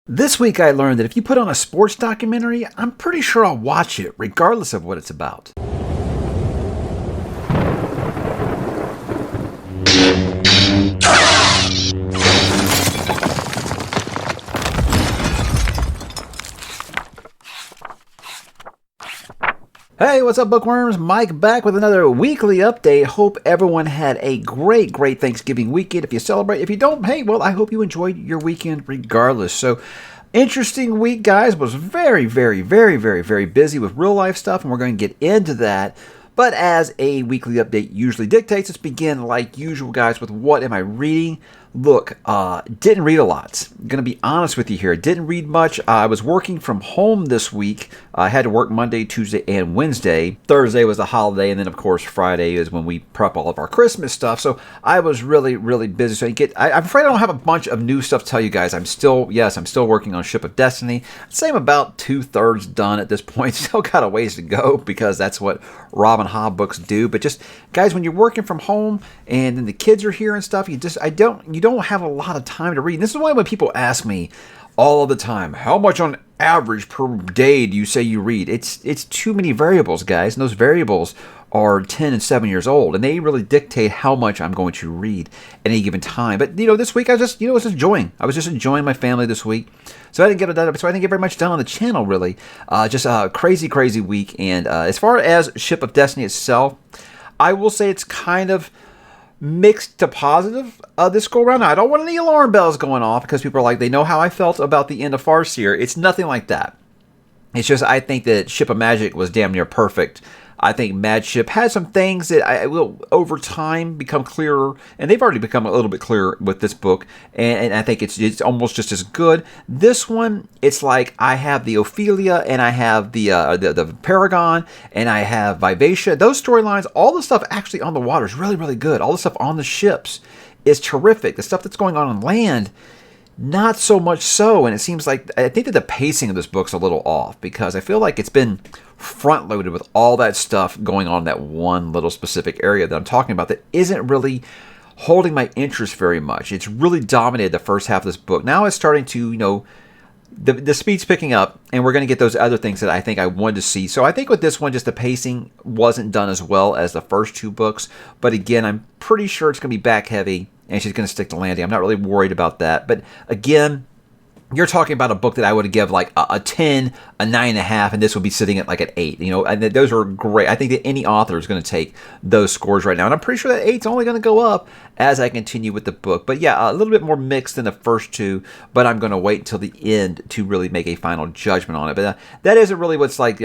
This week I learned that if you put on a sports documentary, I'm pretty sure I'll watch it, regardless of what it's about. Hey, what's up, bookworms? Mike back with another weekly update. Hope everyone had a great Thanksgiving weekend. If you celebrate, if you don't, hey, well, I hope you enjoyed your weekend regardless. So, interesting week, guys. Was very busy with real life stuff, and we're going to get into that. But as a weekly update usually dictates, let's begin like usual, guys, with what am I reading? Look, didn't read a lot. I'm going to be honest with you here. Didn't read much. I was working from home this week. I had to work Monday, Tuesday, and Wednesday. Thursday was the holiday, and then, of course, Friday is when we prep all of our Christmas stuff. So I was really busy. So I'm afraid I don't have a bunch of new stuff to tell you guys. I'm still working on Ship of Destiny. I'd say I'm about 2/3 done at this point. Still got a ways to go because that's what Robin Hobb books do. But just, guys, when you're working from home and then the kids are here and stuff, you don't have a lot of time to read. And this is why when people ask me all the time, how much on average per day do you say you read? It's too many variables, guys. And those variables are 10 and 7 years old, and they really dictate how much I'm going to read at any given time. But this week I was just enjoying my family this week. So I didn't get very much done on the channel, really. Just a crazy week. And as far as Ship of Destiny itself, I will say it's kind of mixed to positive this go around. Now, I don't want any alarm bells going off because people are like, they know how I felt about the end of Farseer. It's nothing like that. It's just I think that Ship of Magic was damn near perfect. I think Mad Ship has some things that I will over time become clearer, and they've already become a little bit clearer with this book, and I think it's almost just as good. This one, it's like I have the Ophelia, and I have the Paragon, and I have Vivacia. Those storylines, all the stuff actually on the water is really good. All the stuff on the ships is terrific. The stuff that's going on land, not so much so, and it seems like I think that the pacing of this book's a little off because I feel like it's been front loaded with all that stuff going on in that one little specific area that I'm talking about that isn't really holding my interest very much. It's really dominated the first half of this book. Now it's starting to, the speed's picking up, and we're going to get those other things that I think I wanted to see. So I think with this one, just the pacing wasn't done as well as the first two books. But again, I'm pretty sure it's going to be back heavy, and she's going to stick to landing. I'm not really worried about that. But again, you're talking about a book that I would give like a 10, a 9.5, and this would be sitting at like an 8. And those are great. I think that any author is going to take those scores right now. And I'm pretty sure that 8's only going to go up as I continue with the book. But yeah, a little bit more mixed than the first two, but I'm going to wait until the end to really make a final judgment on it. But that isn't really what's like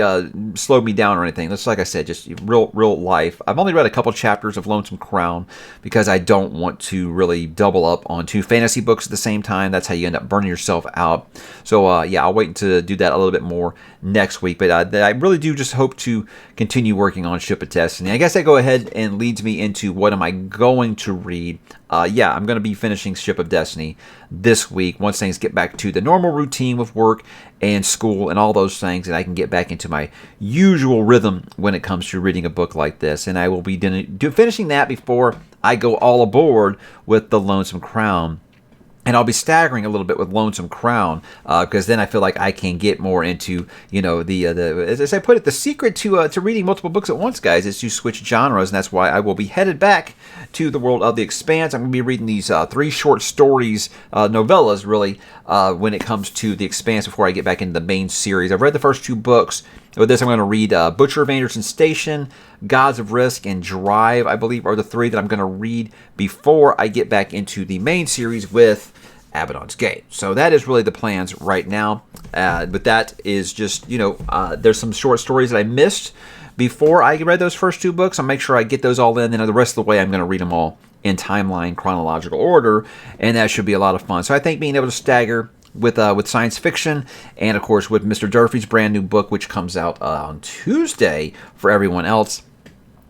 slowed me down or anything. That's like I said, just real life. I've only read a couple chapters of Lonesome Crown because I don't want to really double up on two fantasy books at the same time. That's how you end up burning yourself out. So yeah, I'll wait to do that a little bit more next week. But I really do just hope to continue working on Ship of Destiny. I guess that go ahead and leads me into what am I going to read. Yeah, I'm going to be finishing Ship of Destiny this week once things get back to the normal routine with work and school and all those things, and I can get back into my usual rhythm when it comes to reading a book like this. And I will be finishing that before I go all aboard with the Lonesome Crown. And I'll be staggering a little bit with Lonesome Crown because then I feel like I can get more into, the as I put it, the secret to reading multiple books at once, guys, is to switch genres, and that's why I will be headed back to the world of The Expanse. I'm going to be reading these 3 short stories, novellas, really, when it comes to The Expanse before I get back into the main series. I've read the first 2 books. With this, I'm going to read Butcher of Anderson Station, Gods of Risk, and Drive, I believe, are the 3 that I'm going to read before I get back into the main series with Abaddon's Gate. So that is really the plans right now. But that is just, there's some short stories that I missed before I read those first 2 books. I'll make sure I get those all in. Then the rest of the way, I'm going to read them all in timeline, chronological order, and that should be a lot of fun. So I think being able to stagger with science fiction, and of course with Mr. Durfee's brand new book, which comes out on Tuesday for everyone else,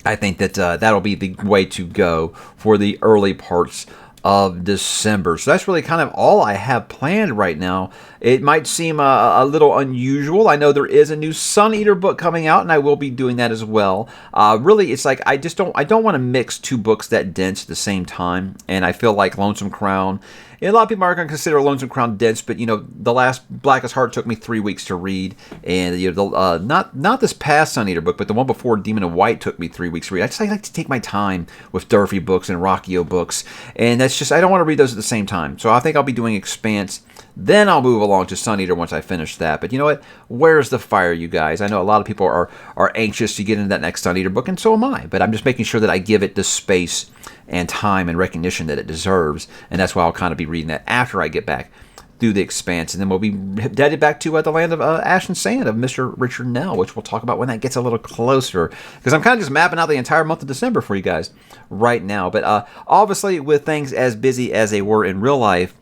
I think that that'll be the way to go for the early parts of December. So that's really kind of all I have planned right now. It might seem a little unusual. I know there is a new Sun Eater book coming out, and I will be doing that as well. Really, it's like I don't want to mix two books that dense at the same time, and I feel like Lonesome Crown. And a lot of people are going to consider Lonesome Crown dense, but the last Blackest Heart took me 3 weeks to read, and not this past Sun Eater book, but the one before Demon in White took me 3 weeks to read. I like to take my time with Durfee books and Rockio books, and that's just I don't want to read those at the same time. So I think I'll be doing Expanse. Then I'll move along to Sun Eater once I finish that. But you know what? Where's the fire, you guys? I know a lot of people are anxious to get into that next Sun Eater book, and so am I. But I'm just making sure that I give it the space and time and recognition that it deserves. And that's why I'll kind of be reading that after I get back through the Expanse. And then we'll be headed back to the land of Ash and Sand of Mr. Richard Nell, which we'll talk about when that gets a little closer. Because I'm kind of just mapping out the entire month of December for you guys right now. But obviously, with things as busy as they were in real life,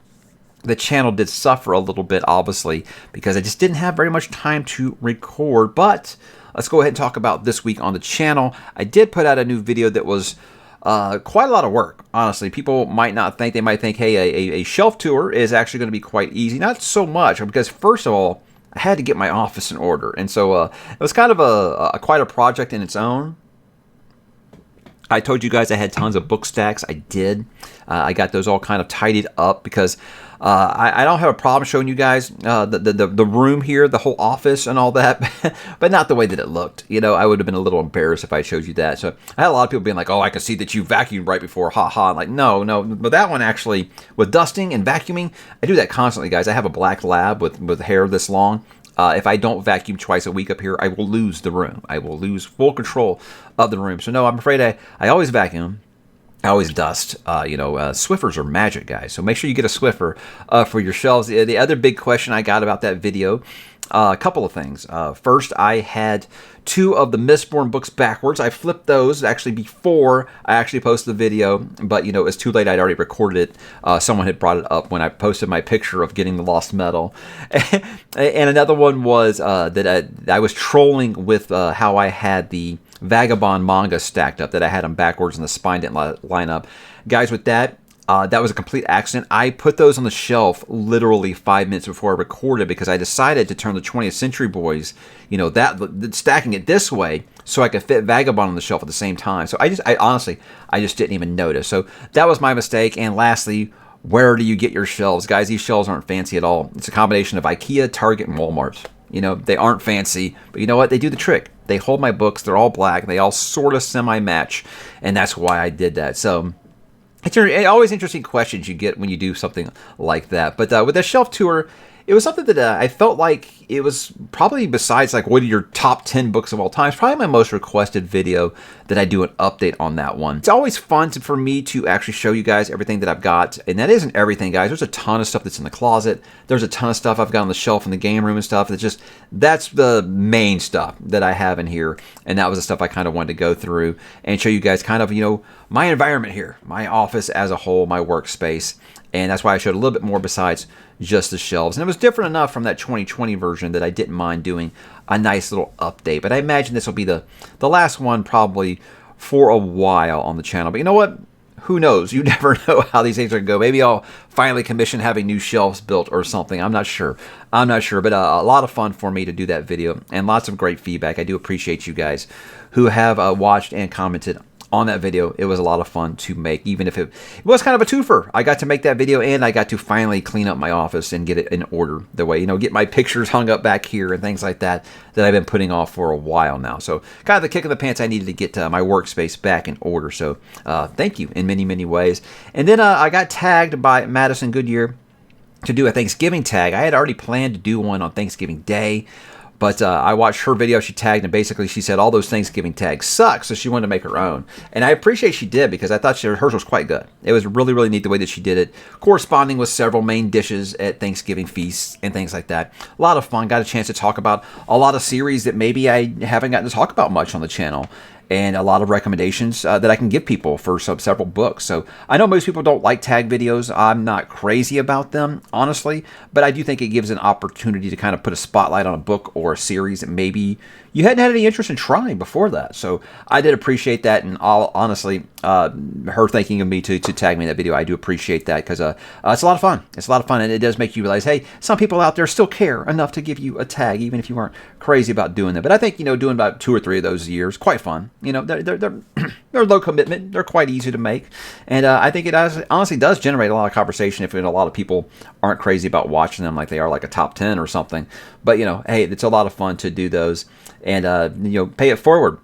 the channel did suffer a little bit, obviously, because I just didn't have very much time to record. But let's go ahead and talk about this week on the channel. I did put out a new video that was quite a lot of work, honestly. People might not think, they might think, hey, a shelf tour is actually going to be quite easy. Not so much, because first of all, I had to get my office in order. And so it was kind of quite a project in its own. I told you guys I had tons of book stacks. I did. I got those all kind of tidied up because I don't have a problem showing you guys the room here, the whole office and all that, but not the way that it looked. I would have been a little embarrassed if I showed you that. So I had a lot of people being like, oh, I can see that you vacuumed right before, ha. I'm like, no. But that one actually, with dusting and vacuuming, I do that constantly, guys. I have a black lab with hair this long. If I don't vacuum twice a week up here, I will lose the room. I will lose full control of the room. So no, I'm afraid I always vacuum. I always dust. Swiffers are magic, guys. So make sure you get a Swiffer for your shelves. The other big question I got about that video, a couple of things. First, I had 2 of the Mistborn books backwards. I flipped those actually before I actually posted the video, but it was too late. I'd already recorded it. Someone had brought it up when I posted my picture of getting the lost medal. And another one was that I was trolling with how I had the Vagabond manga stacked up, that I had them backwards and the spine didn't line up. Guys, with that was a complete accident. I put those on the shelf literally 5 minutes before I recorded because I decided to turn the 20th Century Boys, stacking it this way so I could fit Vagabond on the shelf at the same time. So I honestly didn't even notice. So that was my mistake. And lastly, where do you get your shelves? Guys, these shelves aren't fancy at all. It's a combination of IKEA, Target, and Walmart. They aren't fancy, but you know what? They do the trick. They hold my books. They're all black. They all sort of semi-match, and that's why I did that. So it's always interesting questions you get when you do something like that. But with the shelf tour, it was something that I felt like it was probably, besides like what are your top 10 books of all time, it's probably my most requested video that I do an update on that one. It's always fun for me to actually show you guys everything that I've got, and that isn't everything, guys. There's a ton of stuff that's in the closet. There's a ton of stuff I've got on the shelf in the game room and stuff. That's the main stuff that I have in here, and that was the stuff I kind of wanted to go through and show you guys kind of, my environment here, my office as a whole, my workspace. And that's why I showed a little bit more besides just the shelves. And it was different enough from that 2020 version that I didn't mind doing a nice little update. But I imagine this will be the last one probably for a while on the channel. But you know what? Who knows? You never know how these things are going to go. Maybe I'll finally commission having new shelves built or something. I'm not sure. But a lot of fun for me to do that video and lots of great feedback. I do appreciate you guys who have watched and commented on that video. It was a lot of fun to make, even if it was kind of a twofer. I got to make that video and I got to finally clean up my office and get it in order the way, get my pictures hung up back here and things like that I've been putting off for a while now. So kind of the kick in the pants I needed to get my workspace back in order. So thank you in many, many ways. And then I got tagged by Madison Goodyear to do a Thanksgiving tag. I had already planned to do one on Thanksgiving Day, but I watched her video. She tagged, and basically she said all those Thanksgiving tags suck, so she wanted to make her own. And I appreciate she did, because I thought hers was quite good. It was really, really neat the way that she did it, corresponding with several main dishes at Thanksgiving feasts and things like that. A lot of fun. Got a chance to talk about a lot of series that maybe I haven't gotten to talk about much on the channel. and a lot of recommendations that I can give people for several books. So I know most people don't like tag videos. I'm not crazy about them, honestly, but I do think it gives an opportunity to kind of put a spotlight on a book or a series that maybe you hadn't had any interest in trying before that. So I did appreciate that, and honestly, her thinking of me to tag me in that video, I do appreciate that, because it's a lot of fun. It's a lot of fun, and it does make you realize, hey, some people out there still care enough to give you a tag, even if you aren't crazy about doing that. But I think, doing about 2 or 3 of those a year is quite fun. They're low commitment. They're quite easy to make, and I think it honestly does generate a lot of conversation if a lot of people aren't crazy about watching them like they are like a top 10 or something. But hey, it's a lot of fun to do those, and pay it forward,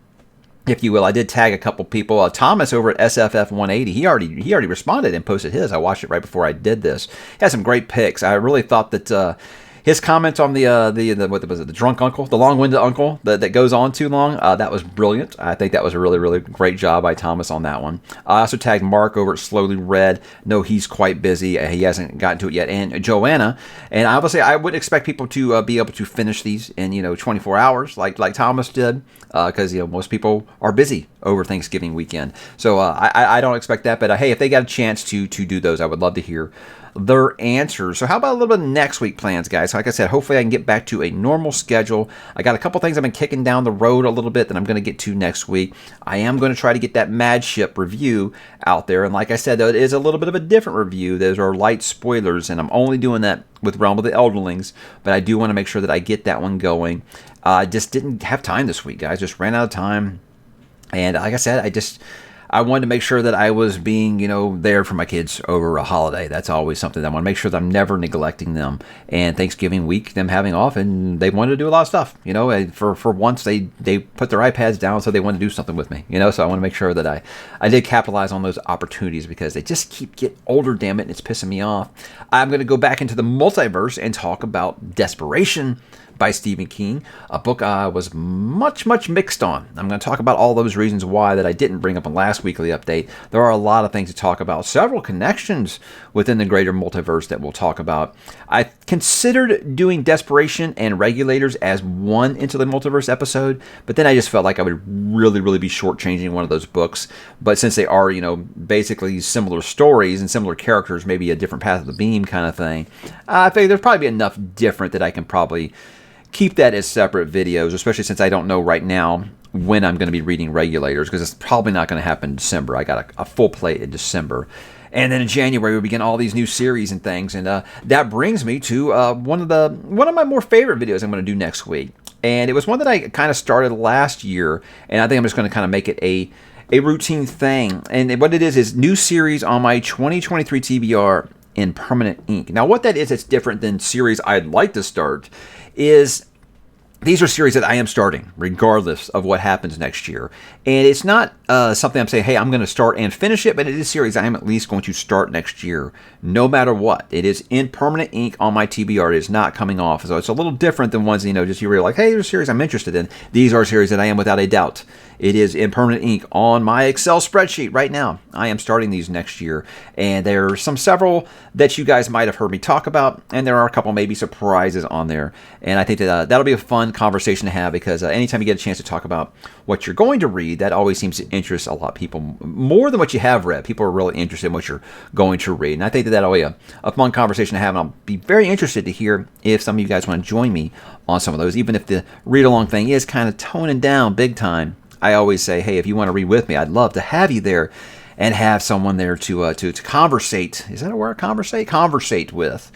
if you will. I did tag a couple people. Thomas over at SFF 180, he already responded and posted his. I watched it right before I did this. He had some great picks. I really thought that his comments on the what was it, the drunk uncle, the long-winded uncle that goes on too long, that was brilliant. I think that was a really, really great job by Thomas on that one. I also tagged Mark over at Slowly Read. No, he's quite busy. He hasn't gotten to it yet. And Joanna. And obviously, I would expect people to be able to finish these in 24 hours, like Thomas did, because most people are busy over Thanksgiving weekend. So I don't expect that. But hey, if they got a chance to do those, I would love to hear their answers. So how about a little bit of next week plans, guys? Like I said, hopefully I can get back to a normal schedule. I got a couple things I've been kicking down the road a little bit that I'm going to get to next week. I am going to try to get that Mad Ship review out there. And like I said, though, it is a little bit of a different review. Those are light spoilers, and I'm only doing that with Realm of the Elderlings, but I do want to make sure that I get that one going. I just didn't have time this week, guys. Just ran out of time. And like I said, I wanted to make sure that I was being, there for my kids over a holiday. That's always something that I want to make sure that I'm never neglecting them. And Thanksgiving week, them having off, and they wanted to do a lot of stuff. For once, they put their iPads down, so they wanted to do something with me. So I want to make sure that I did capitalize on those opportunities, because they just keep getting older, damn it, and it's pissing me off. I'm going to go back into the multiverse and talk about Desperation by Stephen King, a book I was much mixed on. I'm going to talk about all those reasons why that I didn't bring up in last weekly update. There are a lot of things to talk about, several connections within the greater multiverse that we'll talk about. I considered doing Desperation and Regulators as one Into the Multiverse episode, but then I just felt like I would really be shortchanging one of those books. But since they are, basically similar stories and similar characters, maybe a different path of the beam kind of thing, I think there's probably enough different that I can probably keep that as separate videos, especially since I don't know right now when I'm going to be reading Regulators, because it's probably not going to happen in December. I got a full plate in December. And then in January, we begin all these new series and things. And that brings me to one of my more favorite videos I'm going to do next week. And it was one that I kind of started last year, and I think I'm just going to kind of make it a routine thing. And what it is new series on my 2023 TBR in permanent ink. Now, what that is, it's different than series I'd like to start, is these are series that I am starting regardless of what happens next year. And it's not something I'm saying, hey, I'm going to start and finish it, but it is series I am at least going to start next year, no matter what. It is in permanent ink on my TBR. It is not coming off. So it's a little different than ones, just you really like, hey, there's a series I'm interested in. These are series that I am without a doubt. It is in permanent ink on my Excel spreadsheet right now. I am starting these next year. And there are several that you guys might have heard me talk about, and there are a couple maybe surprises on there. And I think that that'll be a fun conversation to have, because anytime you get a chance to talk about what you're going to read, that always seems to interest a lot of people more than what you have read. People are really interested in what you're going to read. And I think that that'll be a fun conversation to have. And I'll be very interested to hear if some of you guys want to join me on some of those, even if the read-along thing is kind of toning down big time. I always say, hey, if you want to read with me, I'd love to have you there and have someone there to conversate. Is that a word? Conversate with.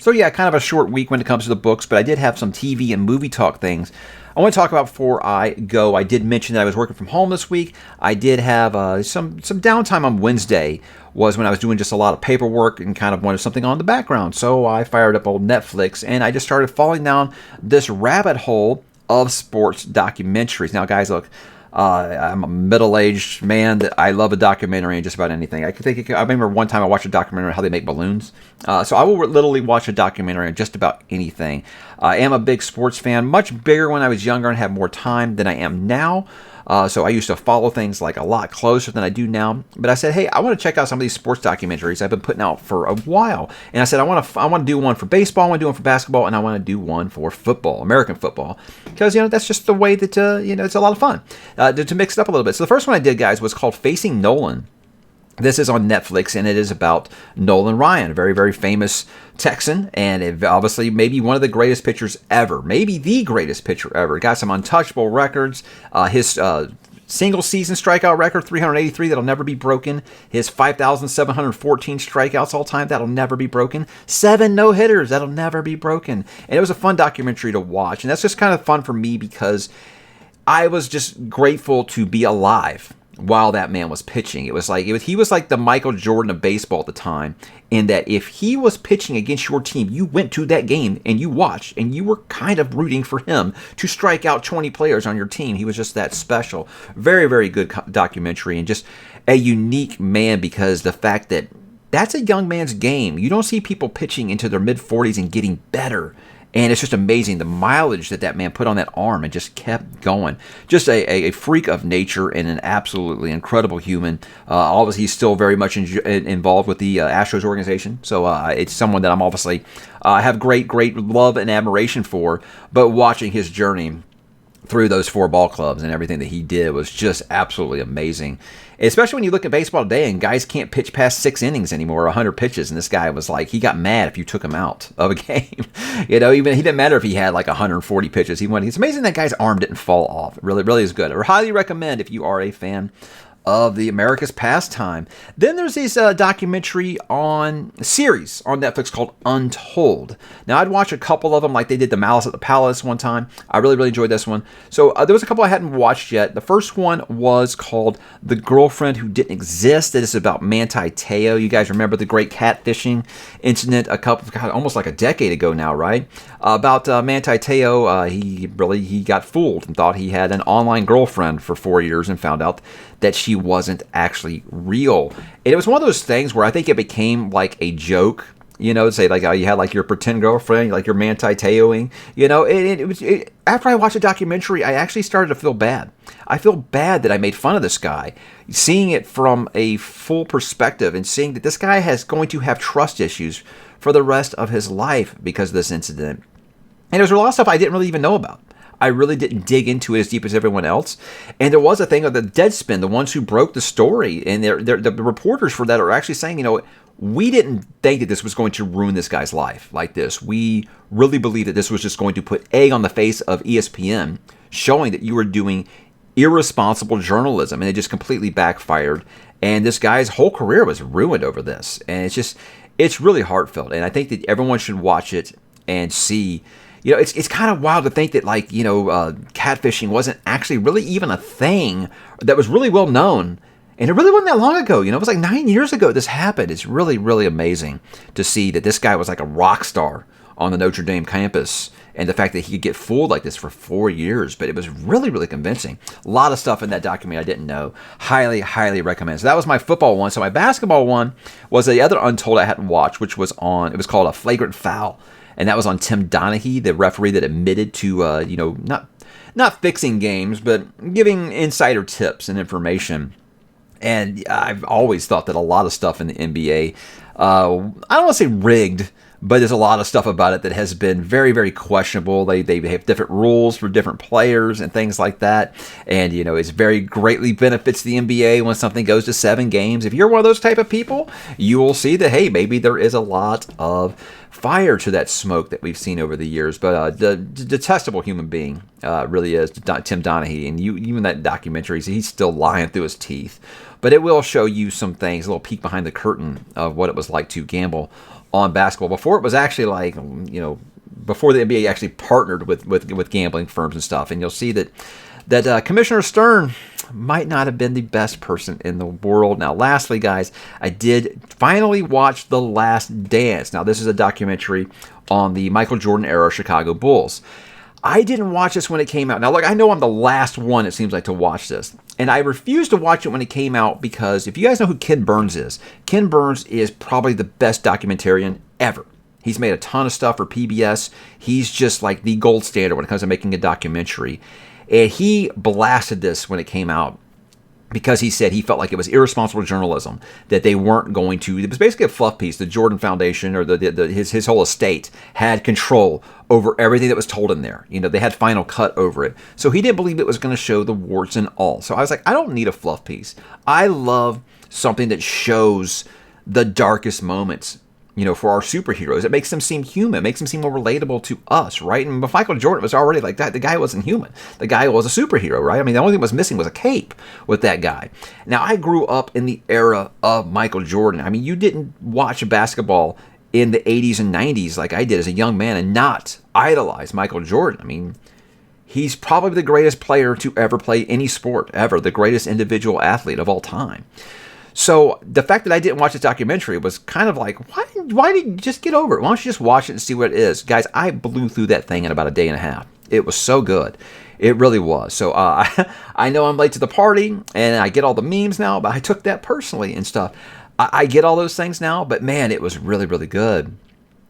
So yeah, kind of a short week when it comes to the books, but I did have some TV and movie talk things I want to talk about before I go. I did mention that I was working from home this week. I did have some downtime on Wednesday, was when I was doing just a lot of paperwork and kind of wanted something on the background. So I fired up old Netflix, and I just started falling down this rabbit hole of sports documentaries. Now, guys, look, I'm a middle-aged man that I love a documentary on just about anything. I remember one time I watched a documentary on how they make balloons. So I will literally watch a documentary on just about anything. I am a big sports fan, much bigger when I was younger and had more time than I am now. So I used to follow things like a lot closer than I do now. But I said, hey, I want to check out some of these sports documentaries I've been putting out for a while. And I said, I want to do one for baseball, I want to do one for basketball, and I want to do one for football, American football. Because, that's just the way that, it's a lot of fun to mix it up a little bit. So the first one I did, guys, was called Facing Nolan. This is on Netflix, and it is about Nolan Ryan, a very, very famous Texan, and obviously maybe one of the greatest pitchers ever, maybe the greatest pitcher ever. Got some untouchable records. His single-season strikeout record, 383, that'll never be broken. His 5,714 strikeouts all time, that'll never be broken. 7 no-hitters, that'll never be broken. And it was a fun documentary to watch, and that's just kind of fun for me because I was just grateful to be alive while that man was pitching. He was like the Michael Jordan of baseball at the time, in that if he was pitching against your team, you went to that game and you watched, and you were kind of rooting for him to strike out 20 players on your team. He was just that special. Very, very good documentary, and just a unique man, because the fact that that's a young man's game. You don't see people pitching into their mid-40s and getting better. And it's just amazing the mileage that man put on that arm and just kept going. Just a freak of nature and an absolutely incredible human. Obviously, he's still very much involved with the Astros organization. So it's someone that I'm obviously have great love and admiration for. But watching his journey through those 4 ball clubs and everything that he did was just absolutely amazing. Especially when you look at baseball today and guys can't pitch past 6 innings anymore, 100 pitches. And this guy was like, he got mad if you took him out of a game. Even he didn't matter if he had like 140 pitches. It's amazing that guy's arm didn't fall off. It really, really is good. I highly recommend if you are a fan of the America's Pastime. Then there's this documentary series on Netflix called Untold. Now, I'd watch a couple of them, like they did The Malice at the Palace one time. I really, really enjoyed this one. So there was a couple I hadn't watched yet. The first one was called The Girlfriend Who Didn't Exist. It is about Manti Te'o. You guys remember the great catfishing incident almost like a decade ago now, right? About Manti Te'o, he got fooled and thought he had an online girlfriend for 4 years and found out that she wasn't actually real. And it was one of those things where I think it became like a joke, say like you had like your pretend girlfriend, like your Manti Te'oing, after I watched the documentary, I actually started to feel bad. I feel bad that I made fun of this guy, seeing it from a full perspective and seeing that this guy is going to have trust issues for the rest of his life because of this incident. And there's a lot of stuff I didn't really even know about. I really didn't dig into it as deep as everyone else. And there was a thing of the Deadspin, the ones who broke the story, and the reporters for that are actually saying, we didn't think that this was going to ruin this guy's life like this. We really believe that this was just going to put egg on the face of ESPN, showing that you were doing irresponsible journalism, and it just completely backfired. And this guy's whole career was ruined over this. And it's really heartfelt. And I think that everyone should watch it and see. It's kind of wild to think that, catfishing wasn't actually really even a thing that was really well known. And it really wasn't that long ago. It was like 9 years ago this happened. It's really, really amazing to see that this guy was like a rock star on the Notre Dame campus. And the fact that he could get fooled like this for 4 years. But it was really, really convincing. A lot of stuff in that documentary I didn't know. Highly, highly recommend. So that was my football one. So my basketball one was the other Untold I hadn't watched, which was it was called A Flagrant Foul. And that was on Tim Donaghy, the referee that admitted to, not fixing games, but giving insider tips and information. And I've always thought that a lot of stuff in the NBA, I don't want to say rigged, but there's a lot of stuff about it that has been very, very questionable. They have different rules for different players and things like that. And, it's very greatly benefits the NBA when something goes to 7 games. If you're one of those type of people, you will see that, hey, maybe there is a lot of fire to that smoke that we've seen over the years. But the detestable human being really is Tim Donaghy. And even that documentary, he's still lying through his teeth. But it will show you some things, a little peek behind the curtain of what it was like to gamble on basketball before it was actually before the NBA actually partnered with gambling firms and stuff. And you'll see that Commissioner Stern might not have been the best person in the world. Now, lastly, guys, I did finally watch The Last Dance. Now, this is a documentary on the Michael Jordan era Chicago Bulls. I didn't watch this when it came out. Now, look, I know I'm the last one, it seems like, to watch this. And I refused to watch it when it came out because if you guys know who Ken Burns is probably the best documentarian ever. He's made a ton of stuff for PBS. He's just like the gold standard when it comes to making a documentary. And he blasted this when it came out, because he said he felt like it was irresponsible journalism, that they weren't going to. It was basically a fluff piece. The Jordan Foundation, or his whole estate, had control over everything that was told in there. They had final cut over it. So he didn't believe it was going to show the warts and all. So I was like, I don't need a fluff piece. I love something that shows the darkest moments, for our superheroes. It makes them seem human. It makes them seem more relatable to us, right? And Michael Jordan was already like that. The guy wasn't human. The guy was a superhero, right? I mean, the only thing was missing was a cape with that guy. Now, I grew up in the era of Michael Jordan. I mean, you didn't watch basketball in the 80s and 90s like I did as a young man and not idolize Michael Jordan. I mean, he's probably the greatest player to ever play any sport ever, the greatest individual athlete of all time. So the fact that I didn't watch this documentary was kind of like, why didn't you just get over it? Why don't you just watch it and see what it is? Guys, I blew through that thing in about a day and a half. It was so good. It really was. So I know I'm late to the party, and I get all the memes now, but I took that personally and stuff. I get all those things now, but man, it was really, really good.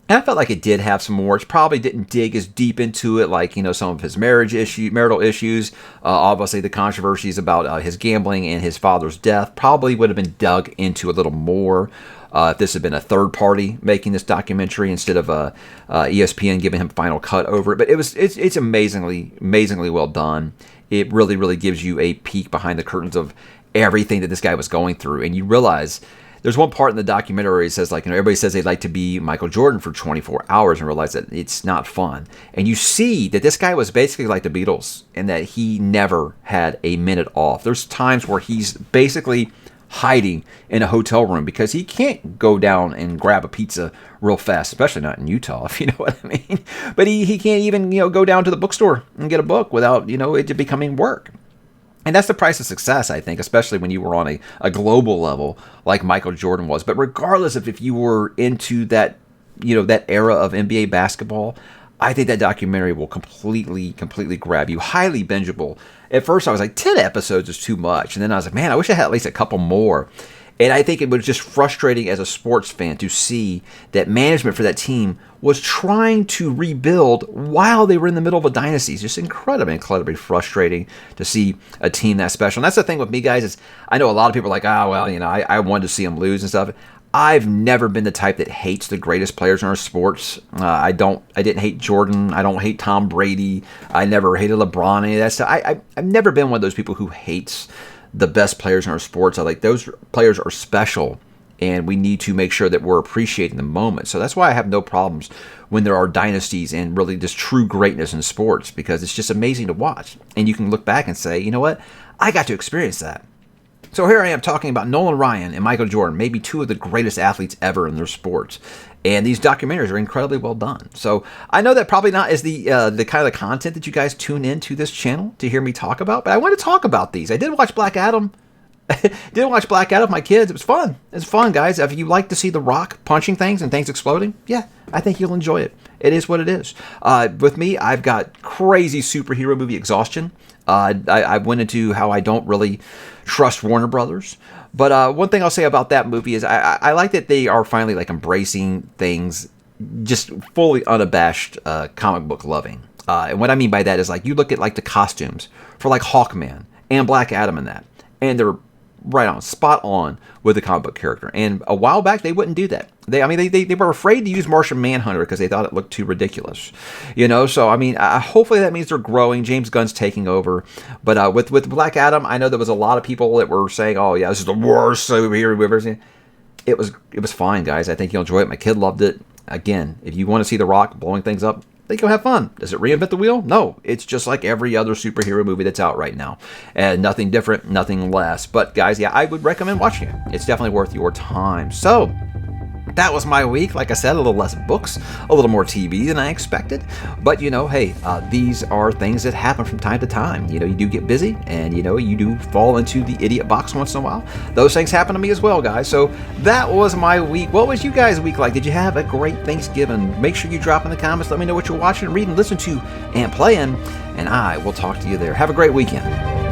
And I felt like it did have some more. It probably didn't dig as deep into it, like, some of his marital issues. Obviously, the controversies about his gambling and his father's death probably would have been dug into a little more if this had been a third party making this documentary instead of ESPN giving him final cut over it. But it's amazingly well done. It really, really gives you a peek behind the curtains of everything that this guy was going through, and you realize. There's one part in the documentary where he says, like, everybody says they'd like to be Michael Jordan for 24 hours and realize that it's not fun. And you see that this guy was basically like the Beatles and that he never had a minute off. There's times where he's basically hiding in a hotel room because he can't go down and grab a pizza real fast, especially not in Utah, if you know what I mean. But he can't even, go down to the bookstore and get a book without, it becoming work. And that's the price of success, I think, especially when you were on a global level like Michael Jordan was. But regardless of if you were into that, that era of NBA basketball, I think that documentary will completely grab you. Highly bingeable. At first, I was like, 10 episodes is too much. And then I was like, man, I wish I had at least a couple more. And I think it was just frustrating as a sports fan to see that management for that team was trying to rebuild while they were in the middle of a dynasty. It's just incredibly frustrating to see a team that special. And that's the thing with me, guys, is I know a lot of people are like, I wanted to see them lose and stuff. I've never been the type that hates the greatest players in our sports. I didn't hate Jordan. I don't hate Tom Brady. I never hated LeBron, any of that stuff. I've never been one of those people who hates the best players in our sports. I like those players are special, and we need to make sure that we're appreciating the moment. So that's why I have no problems when there are dynasties and really just true greatness in sports, because it's just amazing to watch. And you can look back and say, you know what? I got to experience that. So here I am talking about Nolan Ryan and Michael Jordan, maybe two of the greatest athletes ever in their sports. And these documentaries are incredibly well done. So I know that probably not is the kind of the content that you guys tune into this channel to hear me talk about, but I want to talk about these. I did watch Black Adam. Didn't watch Black Adam with my kids. It was fun. It's fun, guys. If you like to see The Rock punching things and things exploding, yeah, I think you'll enjoy it. It is what it is. With me, I've got crazy superhero movie exhaustion. I went into how I don't really trust Warner Brothers. But one thing I'll say about that movie is I like that they are finally like embracing things, just fully unabashed comic book loving. And what I mean by that is, like, you look at like the costumes for like Hawkman and Black Adam and that, and they're right on, spot on with the comic book character. And a while back, they wouldn't do that. They were afraid to use Martian Manhunter because they thought it looked too ridiculous, So I mean, hopefully that means they're growing. James Gunn's taking over, but with Black Adam, I know there was a lot of people that were saying, "Oh yeah, this is the worst superhero we've ever seen." It was fine, guys. I think you'll enjoy it. My kid loved it. Again, if you want to see The Rock blowing things up, they go have fun. Does it reinvent the wheel? No. It's just like every other superhero movie that's out right now. And nothing different, nothing less. But guys, yeah, I would recommend watching it. It's definitely worth your time. So that was my week. Like I said, a little less books, a little more TV than I expected. But, hey, these are things that happen from time to time. You do get busy, and, you do fall into the idiot box once in a while. Those things happen to me as well, guys. So that was my week. What was you guys' week like? Did you have a great Thanksgiving? Make sure you drop in the comments. Let me know what you're watching, reading, listening to, and playing. And I will talk to you there. Have a great weekend.